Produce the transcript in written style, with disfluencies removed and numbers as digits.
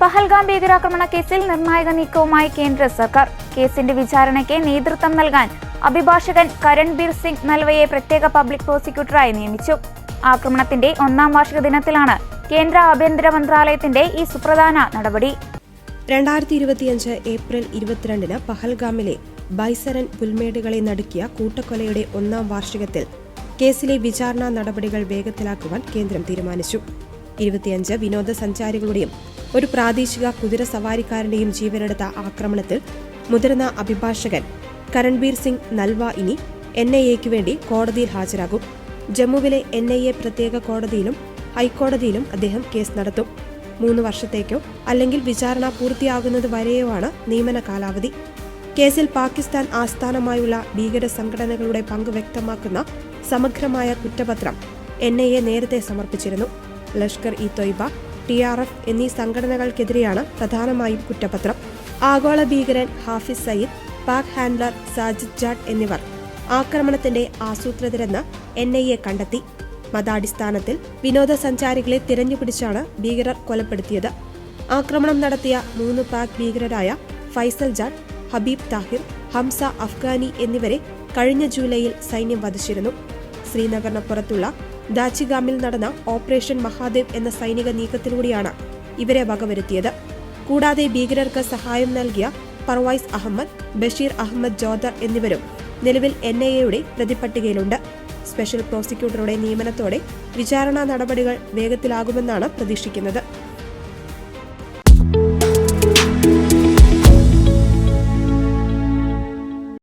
പഹൽഗാം ഭീകരാക്രമണ കേസിൽ നിർണായക നീക്കവുമായി കേന്ദ്ര സർക്കാർ. കേസിന്റെ വിചാരണയ്ക്ക് നേതൃത്വം നൽകാൻ അഭിഭാഷകൻ കരൺബീർ സിംഗ് നൽവയെ പ്രത്യേക പബ്ലിക് പ്രോസിക്യൂട്ടറായി നിയമിച്ചു. ആക്രമണത്തിന്റെ 1ാം വാർഷിക ദിനത്തിലാണ് കേന്ദ്ര ആഭ്യന്തര മന്ത്രാലയത്തിന്റെ ഈ സുപ്രധാന നടപടി. 2025 ഏപ്രിൽ 22 പഹൽഗാമിലെ ബൈസരൻ പുൽമേടുകളെ നടുക്കിയ കൂട്ടക്കൊലയുടെ 1ാം വാർഷികത്തിൽ കേസിലെ വിചാരണാ നടപടികൾ വേഗത്തിലാക്കുവാൻ കേന്ദ്രം തീരുമാനിച്ചു. 25 വിനോദസഞ്ചാരികളുടെയും ഒരു പ്രാദേശിക കുതിരസവാരിക്കാരന്റെയും ജീവനെടുത്ത ആക്രമണത്തിൽ മുതിർന്ന അഭിഭാഷകൻ കരൺബീർ സിംഗ് നൽവ ഇനി NIAയ്ക്കു വേണ്ടി കോടതിയിൽ ഹാജരാകും. ജമ്മുവിലെ NIA പ്രത്യേക കോടതിയിലും ഹൈക്കോടതിയിലും അദ്ദേഹം കേസ് നടത്തും. 3 വർഷത്തേക്കോ അല്ലെങ്കിൽ വിചാരണ പൂർത്തിയാകുന്നത് വരെയോ ആണ് നിയമന കാലാവധി. കേസിൽ പാകിസ്ഥാൻ ആസ്ഥാനമായുള്ള ഭീകര സംഘടനകളുടെ പങ്ക് വ്യക്തമാക്കുന്ന സമഗ്രമായ കുറ്റപത്രം NIA നേരത്തെ സമർപ്പിച്ചിരുന്നു. ലഷ്കർ-ഇ-തൊയ്ബ, TRF എന്നീ സംഘടനകൾക്കെതിരെയാണ് പ്രധാനമായും കുറ്റപത്രം. ആഗോള ഭീകരൻ ഹാഫിസ് സയ്യിദ്, പാക് ഹാൻഡ്ലർ സാജിദ് ജാട്ട് എന്നിവർ ആക്രമണത്തിന്റെ ആസൂത്രിതരെന്ന് NIA കണ്ടെത്തി. മതാടിസ്ഥാനത്തിൽ വിനോദസഞ്ചാരികളെ തിരഞ്ഞുപിടിച്ചാണ് ഭീകരർ കൊലപ്പെടുത്തിയത്. ആക്രമണം നടത്തിയ 3 പാക് ഭീകരരായ ഫൈസൽ ജാട്ട്, ഹബീബ് താഹിർ, ഹംസ അഫ്ഗാനി എന്നിവരെ കഴിഞ്ഞ ജൂലൈയിൽ സൈന്യം വധിച്ചിരുന്നു. ശ്രീനഗറിന് പുറത്തുള്ള ദാച്ചിഗാമിൽ നടന്ന ഓപ്പറേഷൻ മഹാദേവ് എന്ന സൈനിക നീക്കത്തിലൂടെയാണ് ഇവരെ വകവരുത്തിയത്. കൂടാതെ ഭീകരർക്ക് സഹായം നൽകിയ പർവൈസ് അഹമ്മദ്, ബഷീർ അഹമ്മദ് ജോദർ എന്നിവരും നിലവിൽ NIAയുടെ പ്രതിപട്ടികയിലുണ്ട്. സ്പെഷ്യൽ പ്രോസിക്യൂട്ടറുടെ നിയമനത്തോടെ വിചാരണാ നടപടികൾ വേഗത്തിലാകുമെന്നാണ് പ്രതീക്ഷിക്കുന്നത്.